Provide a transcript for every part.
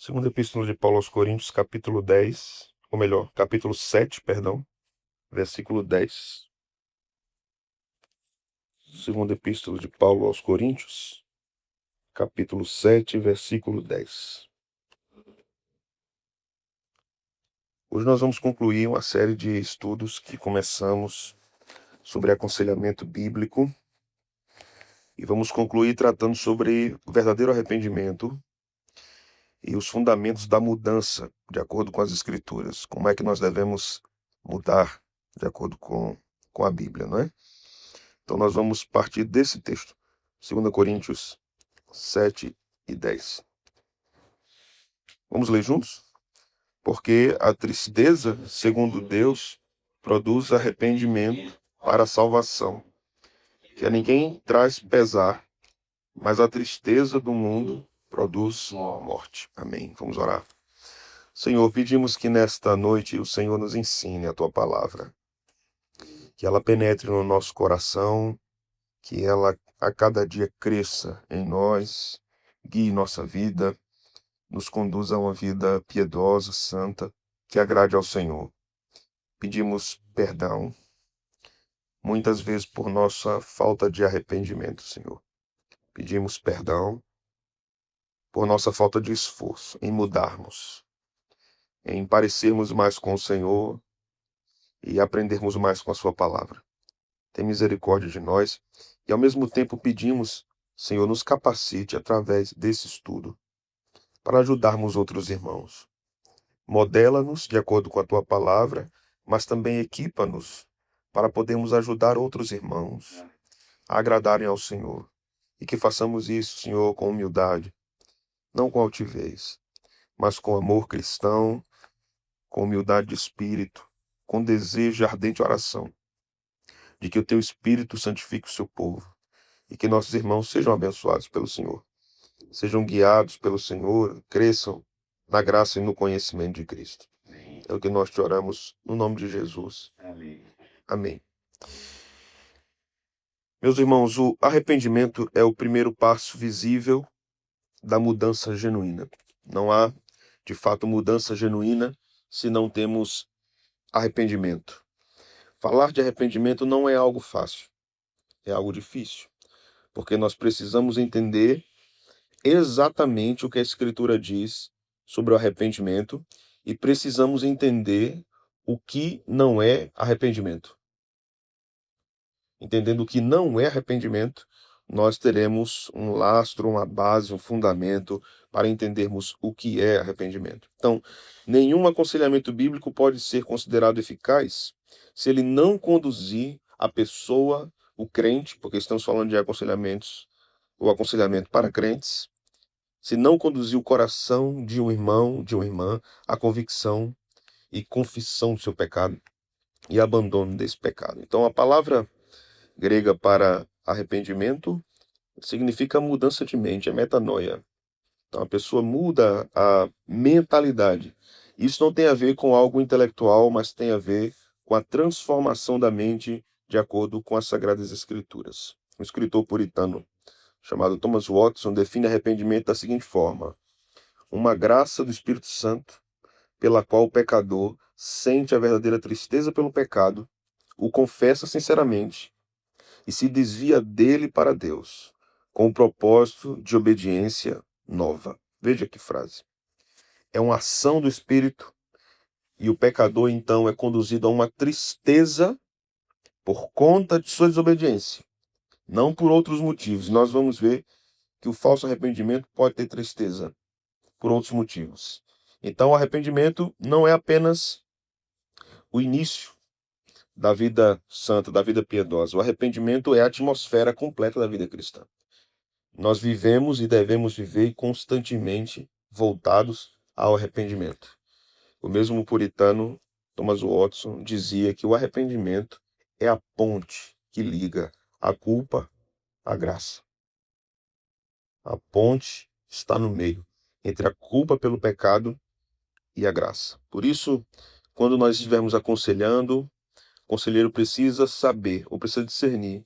Segunda Epístola de Paulo aos Coríntios, capítulo 10, ou melhor, capítulo 7, perdão, versículo 10. Segunda Epístola de Paulo aos Coríntios, capítulo 7, versículo 10. Hoje nós vamos concluir uma série de estudos que começamos sobre aconselhamento bíblico e vamos concluir tratando sobre o verdadeiro arrependimento e os fundamentos da mudança, de acordo com as Escrituras. Como é que nós devemos mudar de acordo com a Bíblia, não é? Então nós vamos partir desse texto, 2 Coríntios 7 e 10. Vamos ler juntos? Porque a tristeza, segundo Deus, produz arrependimento para a salvação, que a ninguém traz pesar, mas a tristeza do mundo produz morte. Amém. Vamos orar. Senhor, pedimos que nesta noite o Senhor nos ensine a tua palavra, que ela penetre no nosso coração, que ela a cada dia cresça em nós, guie nossa vida, nos conduza a uma vida piedosa, santa, que agrade ao Senhor. Pedimos perdão, muitas vezes por nossa falta de arrependimento, Senhor. Pedimos perdão por nossa falta de esforço em mudarmos, em parecermos mais com o Senhor e aprendermos mais com a sua palavra. Tem misericórdia de nós e ao mesmo tempo pedimos, Senhor, nos capacite através desse estudo para ajudarmos outros irmãos. Modela-nos de acordo com a tua palavra, mas também equipa-nos para podermos ajudar outros irmãos a agradarem ao Senhor. E que façamos isso, Senhor, com humildade, não com altivez, mas com amor cristão, com humildade de espírito, com desejo e ardente oração, de que o teu Espírito santifique o seu povo e que nossos irmãos sejam abençoados pelo Senhor, sejam guiados pelo Senhor, cresçam na graça e no conhecimento de Cristo. É o que nós te oramos no nome de Jesus. Amém. Meus irmãos, o arrependimento é o primeiro passo visível da mudança genuína. Não há, de fato, mudança genuína se não temos arrependimento. Falar de arrependimento não é algo fácil, é algo difícil, porque nós precisamos entender exatamente o que a Escritura diz sobre o arrependimento e precisamos entender o que não é arrependimento. Entendendo o que não é arrependimento, nós teremos um lastro, uma base, um fundamento para entendermos o que é arrependimento. Então, nenhum aconselhamento bíblico pode ser considerado eficaz se ele não conduzir a pessoa, o crente, porque estamos falando de aconselhamentos, o aconselhamento para crentes, se não conduzir o coração de um irmão, de uma irmã, à convicção e confissão do seu pecado e abandono desse pecado. Então, a palavra grega para arrependimento significa mudança de mente, é metanoia. Então a pessoa muda a mentalidade. Isso não tem a ver com algo intelectual, mas tem a ver com a transformação da mente de acordo com as Sagradas Escrituras. Um escritor puritano chamado Thomas Watson define arrependimento da seguinte forma: uma graça do Espírito Santo pela qual o pecador sente a verdadeira tristeza pelo pecado, o confessa sinceramente e se desvia dele para Deus, com o propósito de obediência nova. Veja que frase. É uma ação do Espírito e o pecador então é conduzido a uma tristeza por conta de sua desobediência, não por outros motivos. Nós vamos ver que o falso arrependimento pode ter tristeza por outros motivos. Então, o arrependimento não é apenas o início da vida santa, da vida piedosa. O arrependimento é a atmosfera completa da vida cristã. Nós vivemos e devemos viver constantemente voltados ao arrependimento. O mesmo puritano Thomas Watson dizia que o arrependimento é a ponte que liga a culpa à graça. A ponte está no meio entre a culpa pelo pecado e a graça. Por isso, quando nós estivermos aconselhando, o conselheiro precisa saber, ou precisa discernir,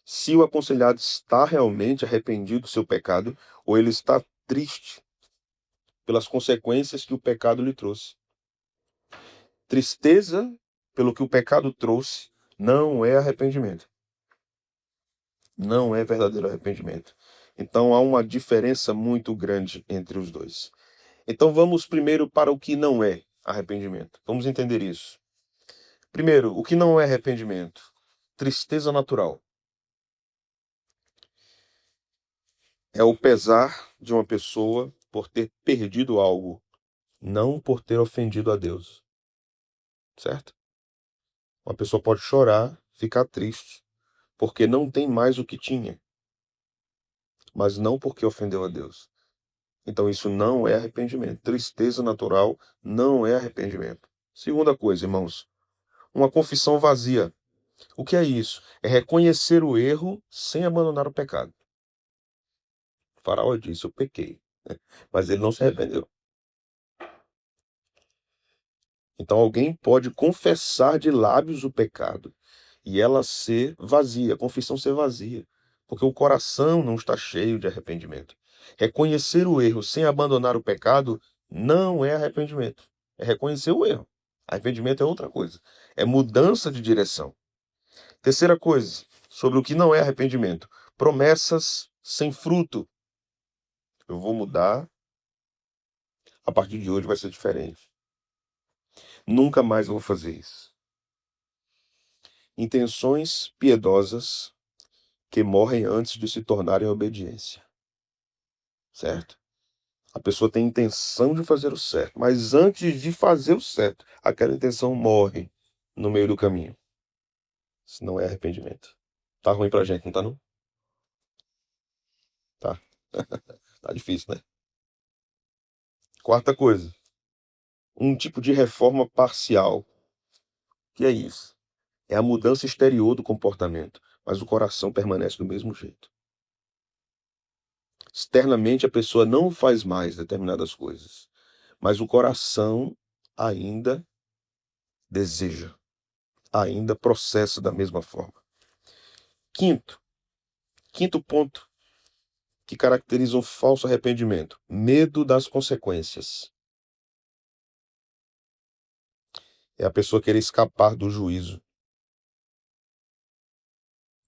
se o aconselhado está realmente arrependido do seu pecado, ou ele está triste pelas consequências que o pecado lhe trouxe. Tristeza pelo que o pecado trouxe não é arrependimento. Não é verdadeiro arrependimento. Então há uma diferença muito grande entre os dois. Então vamos primeiro para o que não é arrependimento. Vamos entender isso. Primeiro, o que não é arrependimento? Tristeza natural. É o pesar de uma pessoa por ter perdido algo, não por ter ofendido a Deus. Certo? Uma pessoa pode chorar, ficar triste, porque não tem mais o que tinha, mas não porque ofendeu a Deus. Então isso não é arrependimento. Tristeza natural não é arrependimento. Segunda coisa, irmãos, uma confissão vazia. O que é isso? É reconhecer o erro sem abandonar o pecado. O faraó disse: eu pequei, mas ele não se arrependeu. Então alguém pode confessar de lábios o pecado e ela ser vazia, a confissão ser vazia, porque o coração não está cheio de arrependimento. Reconhecer o erro sem abandonar o pecado não é arrependimento. É reconhecer o erro. Arrependimento é outra coisa. É mudança de direção. Terceira coisa, sobre o que não é arrependimento: promessas sem fruto. Eu vou mudar, a partir de hoje vai ser diferente. Nunca mais vou fazer isso. Intenções piedosas que morrem antes de se tornarem obediência. Certo? A pessoa tem intenção de fazer o certo, mas antes de fazer o certo, aquela intenção morre no meio do caminho. Isso não é arrependimento. Tá ruim pra gente, não tá não? Tá. Tá difícil, né? Quarta coisa, um tipo de reforma parcial. O que é isso? É a mudança exterior do comportamento, mas o coração permanece do mesmo jeito. Externamente a pessoa não faz mais determinadas coisas, mas o coração ainda deseja, ainda processa da mesma forma. Quinto ponto que caracteriza um falso arrependimento: medo das consequências. É a pessoa querer escapar do juízo,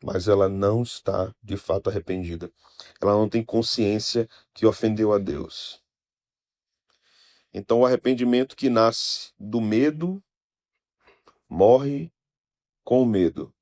mas ela não está de fato arrependida. Ela não tem consciência que ofendeu a Deus. Então o arrependimento que nasce do medo morre com o medo,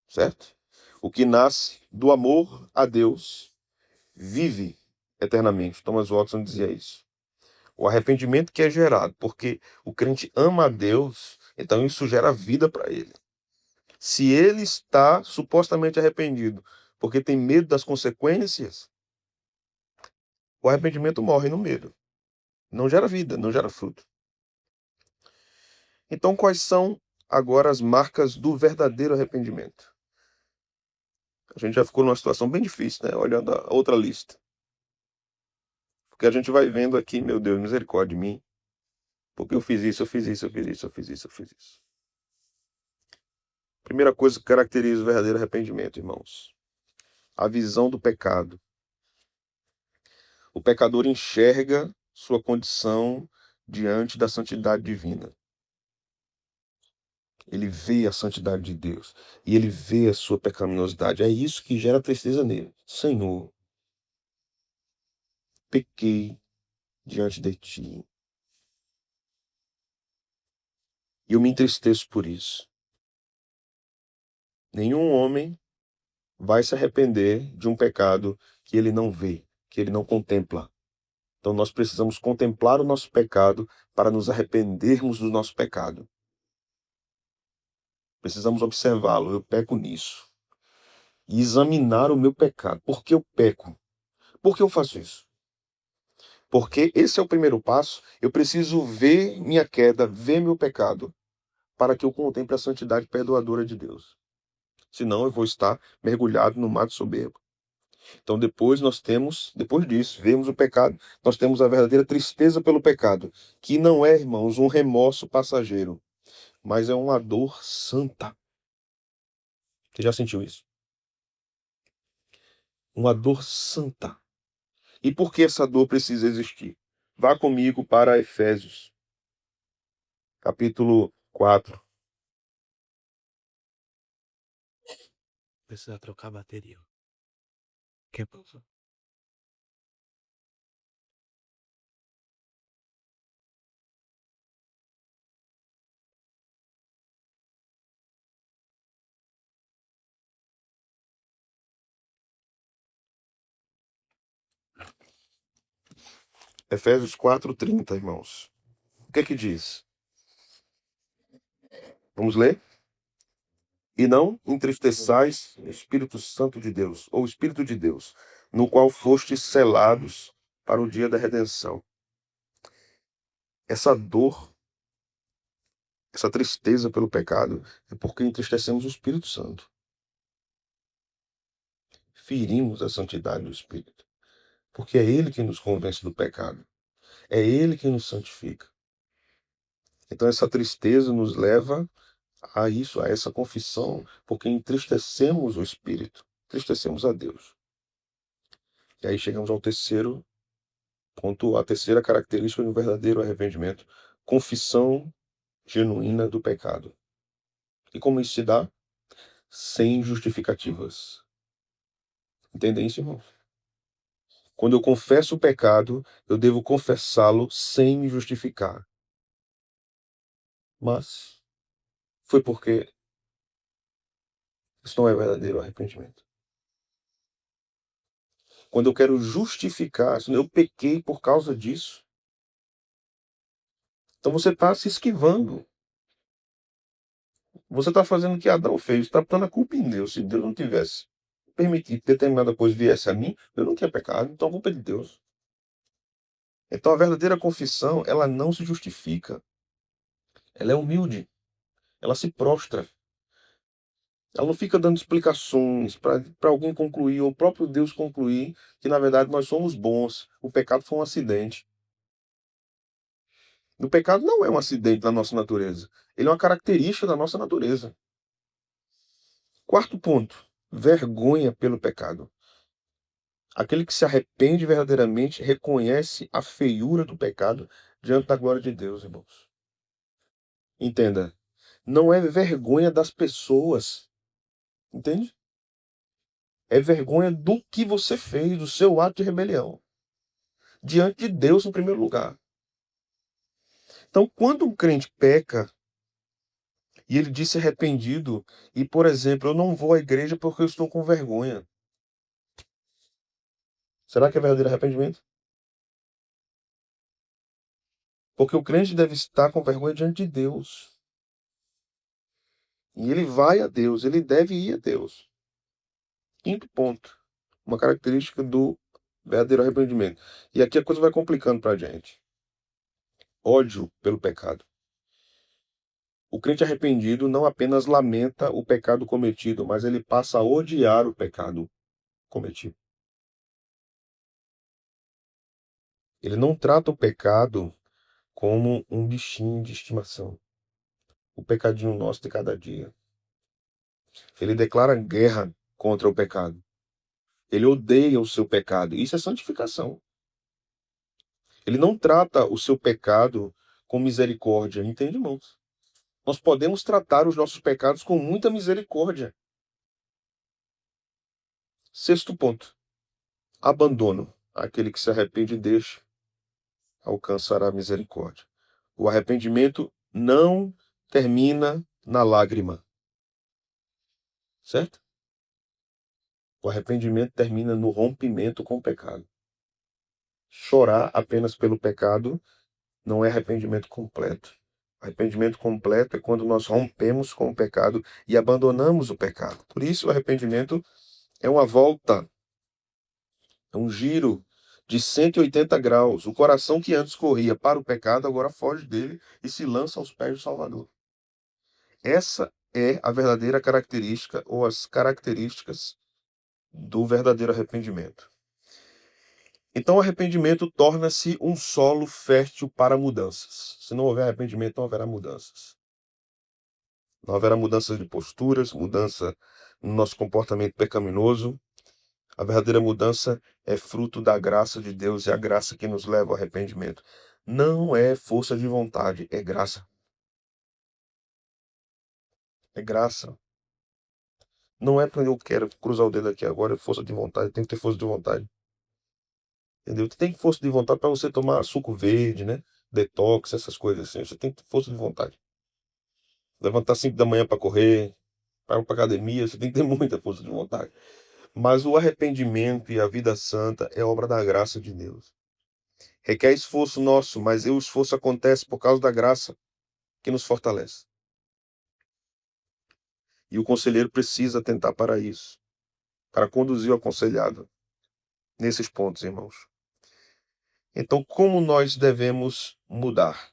certo? O que nasce do amor a Deus vive eternamente. Thomas Watson dizia isso. O arrependimento que é gerado, porque o crente ama a Deus, então isso gera vida para ele. Se ele está supostamente arrependido porque tem medo das consequências, o arrependimento morre no medo. Não gera vida, não gera fruto. Então, quais são agora as marcas do verdadeiro arrependimento? A gente já ficou numa situação bem difícil, né? Olhando a outra lista. Porque a gente vai vendo aqui, meu Deus, misericórdia de mim. Porque eu fiz isso, eu fiz isso, eu fiz isso, eu fiz isso, eu fiz isso. Primeira coisa que caracteriza o verdadeiro arrependimento, irmãos: a visão do pecado. O pecador enxerga sua condição diante da santidade divina. Ele vê a santidade de Deus e ele vê a sua pecaminosidade. É isso que gera tristeza nele. Senhor, pequei diante de ti. E eu me entristeço por isso. Nenhum homem vai se arrepender de um pecado que ele não vê, que ele não contempla. Então nós precisamos contemplar o nosso pecado para nos arrependermos do nosso pecado. Precisamos observá-lo. Eu peco nisso. E examinar o meu pecado. Por que eu peco? Por que eu faço isso? Porque esse é o primeiro passo. Eu preciso ver minha queda, ver meu pecado, para que eu contemple a santidade perdoadora de Deus. Senão eu vou estar mergulhado no mar de soberba. Então depois disso, vemos o pecado, nós temos a verdadeira tristeza pelo pecado, que não é, irmãos, um remorso passageiro, mas é uma dor santa. Você já sentiu isso? Uma dor santa. E por que essa dor precisa existir? Vá comigo para Efésios, capítulo 4. Precisa trocar a bateria. Que passou? Efésios 4:30, irmãos. O que é que diz? Vamos ler? E não entristeçais o Espírito Santo de Deus, ou o Espírito de Deus, no qual fostes selados para o dia da redenção. Essa dor, essa tristeza pelo pecado, é porque entristecemos o Espírito Santo. Ferimos a santidade do Espírito. Porque é Ele que nos convence do pecado. É Ele que nos santifica. Então essa tristeza nos leva a isso, a essa confissão, porque entristecemos o Espírito, entristecemos a Deus. E aí chegamos ao terceiro ponto, a terceira característica do verdadeiro arrependimento: confissão genuína do pecado. E como isso se dá? Sem justificativas. Entendem isso, irmão? Quando eu confesso o pecado, eu devo confessá-lo sem me justificar. Mas foi porque isso não é verdadeiro arrependimento. Quando eu quero justificar, eu pequei por causa disso. Então você está se esquivando. Você está fazendo o que Adão fez, está botando a culpa em Deus. Se Deus não tivesse permitido que determinada coisa viesse a mim, eu não tinha pecado, então a culpa é de Deus. Então a verdadeira confissão, ela não se justifica. Ela é humilde. Ela se prostra. Ela não fica dando explicações para alguém concluir, ou o próprio Deus concluir, que na verdade nós somos bons. O pecado foi um acidente. O pecado não é um acidente da nossa natureza. Ele é uma característica da nossa natureza. Quarto ponto: vergonha pelo pecado. Aquele que se arrepende verdadeiramente reconhece a feiura do pecado diante da glória de Deus, irmãos. Entenda, não é vergonha das pessoas, entende? É vergonha do que você fez, do seu ato de rebelião, diante de Deus em primeiro lugar. Então, quando um crente peca e ele diz se arrependido, e, por exemplo, eu não vou à igreja porque eu estou com vergonha. Será que é verdadeiro arrependimento? Porque o crente deve estar com vergonha diante de Deus. E ele vai a Deus, ele deve ir a Deus. Quinto ponto, uma característica do verdadeiro arrependimento. E aqui a coisa vai complicando para a gente. Ódio pelo pecado. O crente arrependido não apenas lamenta o pecado cometido, mas ele passa a odiar o pecado cometido. Ele não trata o pecado como um bichinho de estimação. O pecadinho nosso de cada dia. Ele declara guerra contra o pecado. Ele odeia o seu pecado. Isso é santificação. Ele não trata o seu pecado com misericórdia. Entende, irmãos? Nós podemos tratar os nossos pecados com muita misericórdia. Sexto ponto: abandono. Aquele que se arrepende e deixa alcançará misericórdia. O arrependimento não termina na lágrima, certo? O arrependimento termina no rompimento com o pecado. Chorar apenas pelo pecado não é arrependimento completo. Arrependimento completo é quando nós rompemos com o pecado e abandonamos o pecado. Por isso, o arrependimento é uma volta, é um giro de 180 graus. O coração que antes corria para o pecado agora foge dele e se lança aos pés do Salvador. Essa é a verdadeira característica ou as características do verdadeiro arrependimento. Então, o arrependimento torna-se um solo fértil para mudanças. Se não houver arrependimento, não haverá mudanças. Não haverá mudanças de posturas, mudança no nosso comportamento pecaminoso. A verdadeira mudança é fruto da graça de Deus, é a graça que nos leva ao arrependimento. Não é força de vontade, é graça. É graça. Não é porque eu quero cruzar o dedo aqui agora, é força de vontade, tem que ter força de vontade. Entendeu? Tem força de vontade para você tomar suco verde, né? Detox, essas coisas assim. Você tem que ter força de vontade. Levantar 5 da manhã para correr, para academia, você tem que ter muita força de vontade. Mas o arrependimento e a vida santa é obra da graça de Deus. Requer esforço nosso, mas o esforço acontece por causa da graça que nos fortalece. E o conselheiro precisa atentar para isso, para conduzir o aconselhado nesses pontos, irmãos. Então, como nós devemos mudar?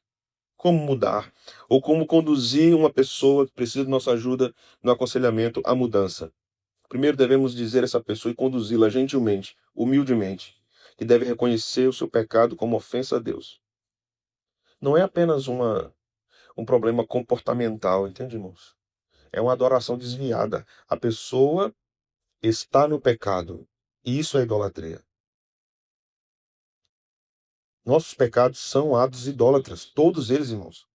Como mudar? Ou como conduzir uma pessoa que precisa de nossa ajuda no aconselhamento à mudança? Primeiro devemos dizer a essa pessoa e conduzi-la gentilmente, humildemente, que deve reconhecer o seu pecado como ofensa a Deus. Não é apenas um problema comportamental, entende, irmãos? É uma adoração desviada. A pessoa está no pecado. E isso é idolatria. Nossos pecados são atos idólatras, todos eles, irmãos.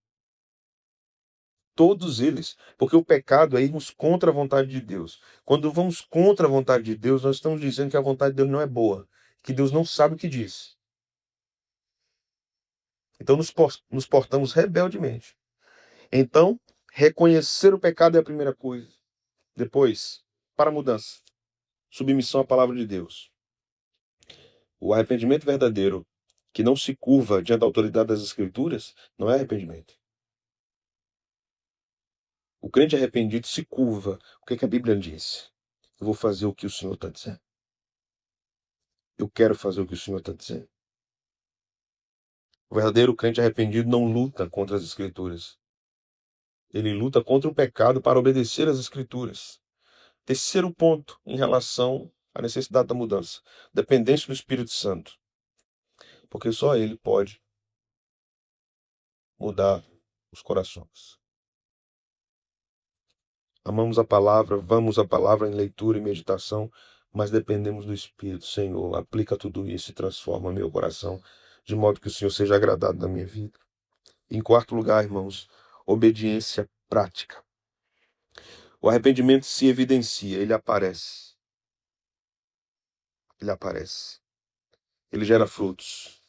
Todos eles. Porque o pecado é irmos contra a vontade de Deus. Quando vamos contra a vontade de Deus, nós estamos dizendo que a vontade de Deus não é boa, que Deus não sabe o que diz. Então nos portamos rebeldemente. Então, reconhecer o pecado é a primeira coisa. Depois, para a mudança, submissão à palavra de Deus. O arrependimento verdadeiro, que não se curva diante da autoridade das Escrituras, não é arrependimento. O crente arrependido se curva. O que é que a Bíblia diz? Eu vou fazer o que o Senhor está dizendo. Eu quero fazer o que o Senhor está dizendo. O verdadeiro crente arrependido não luta contra as Escrituras. Ele luta contra o pecado para obedecer às Escrituras. Terceiro ponto em relação à necessidade da mudança: dependência do Espírito Santo. Porque só Ele pode mudar os corações. Amamos a palavra, vamos à palavra em leitura e meditação, mas dependemos do Espírito. Senhor, aplica tudo isso e transforma meu coração, de modo que o Senhor seja agradado na minha vida. Em quarto lugar, irmãos, obediência prática. O arrependimento se evidencia, ele aparece. Ele aparece. Ele gera frutos.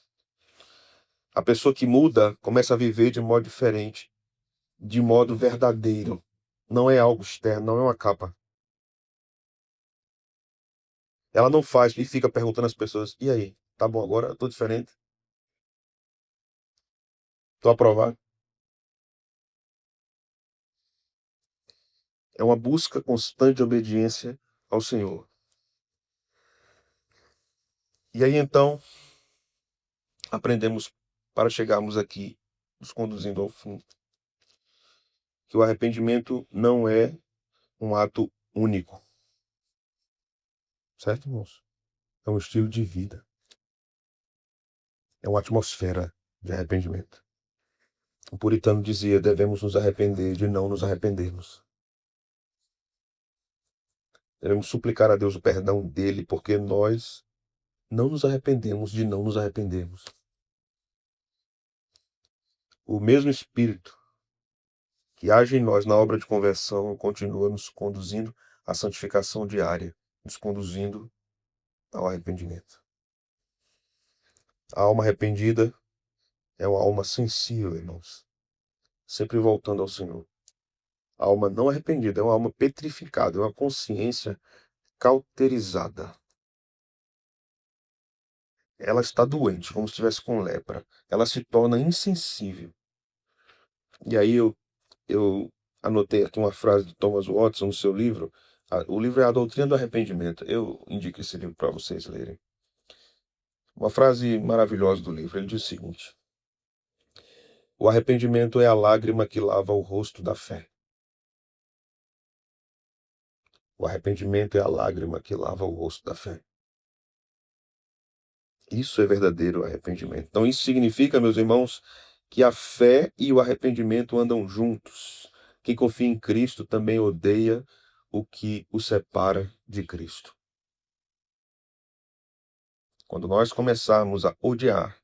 A pessoa que muda começa a viver de modo diferente, de modo verdadeiro. Não é algo externo, não é uma capa. Ela não faz e fica perguntando às pessoas: e aí? Tá bom agora? Tô diferente? Tô aprovado? É uma busca constante de obediência ao Senhor. E aí então, aprendemos para chegarmos aqui, nos conduzindo ao fim, que o arrependimento não é um ato único, certo, irmãos? É um estilo de vida, é uma atmosfera de arrependimento. O puritano dizia: devemos nos arrepender de não nos arrependermos. Devemos suplicar a Deus o perdão dele, porque nós não nos arrependemos de não nos arrependermos. O mesmo Espírito que age em nós na obra de conversão continua nos conduzindo à santificação diária, nos conduzindo ao arrependimento. A alma arrependida é uma alma sensível, irmãos, sempre voltando ao Senhor. A alma não arrependida é uma alma petrificada, é uma consciência cauterizada. Ela está doente, como se estivesse com lepra. Ela se torna insensível. E aí eu anotei aqui uma frase de Thomas Watson no seu livro. O livro é A Doutrina do Arrependimento. Eu indico esse livro para vocês lerem. Uma frase maravilhosa do livro. Ele diz o seguinte: o arrependimento é a lágrima que lava o rosto da fé. O arrependimento é a lágrima que lava o rosto da fé. Isso é verdadeiro arrependimento. Então, isso significa, meus irmãos, que a fé e o arrependimento andam juntos. Quem confia em Cristo também odeia o que o separa de Cristo. Quando nós começarmos a odiar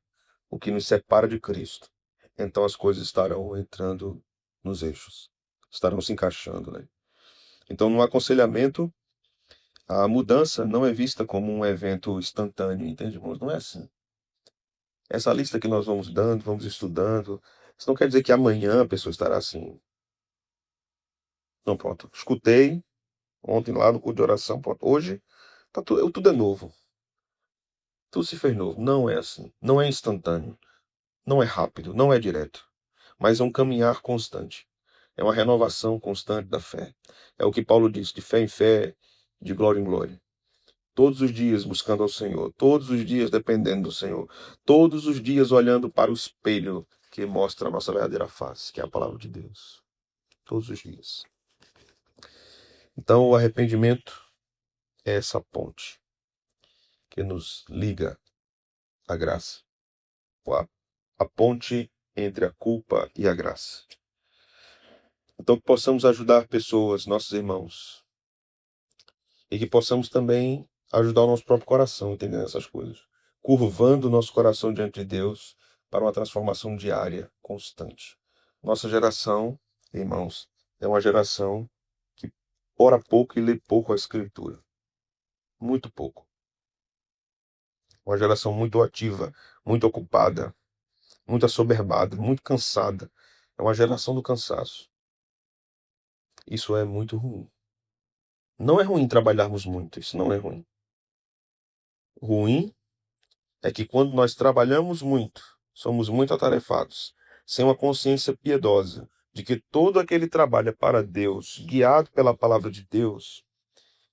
o que nos separa de Cristo, então as coisas estarão entrando nos eixos, estarão se encaixando, né? Então, no aconselhamento, a mudança não é vista como um evento instantâneo, entende, irmãos? Não é assim. Essa lista que nós vamos dando, vamos estudando, isso não quer dizer que amanhã a pessoa estará assim. Não, pronto. Escutei ontem lá no culto de oração, pronto. Hoje tudo é novo. Tudo se fez novo. Não é assim. Não é instantâneo. Não é rápido. Não é direto. Mas é um caminhar constante. É uma renovação constante da fé. É o que Paulo disse, de fé em fé, de glória em glória. Todos os dias buscando ao Senhor, todos os dias dependendo do Senhor, todos os dias olhando para o espelho que mostra a nossa verdadeira face, que é a palavra de Deus. Todos os dias. Então, o arrependimento é essa ponte que nos liga à graça, a ponte entre a culpa e a graça. Então, que possamos ajudar pessoas, nossos irmãos, e que possamos também ajudar o nosso próprio coração, entendendo essas coisas, curvando o nosso coração diante de Deus para uma transformação diária, constante. Nossa geração, irmãos, é uma geração que ora pouco e lê pouco a Escritura. Muito pouco. Uma geração muito ativa, muito ocupada, muito assoberbada, muito cansada. É uma geração do cansaço. Isso é muito ruim. Não é ruim trabalharmos muito, isso não é ruim. Ruim é que quando nós trabalhamos muito, somos muito atarefados, sem uma consciência piedosa de que todo aquele trabalho é para Deus, guiado pela palavra de Deus.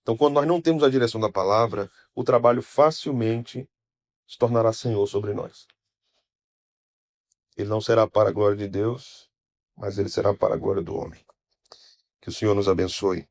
Então, quando nós não temos a direção da palavra, o trabalho facilmente se tornará senhor sobre nós. Ele não será para a glória de Deus, mas ele será para a glória do homem. Que o Senhor nos abençoe.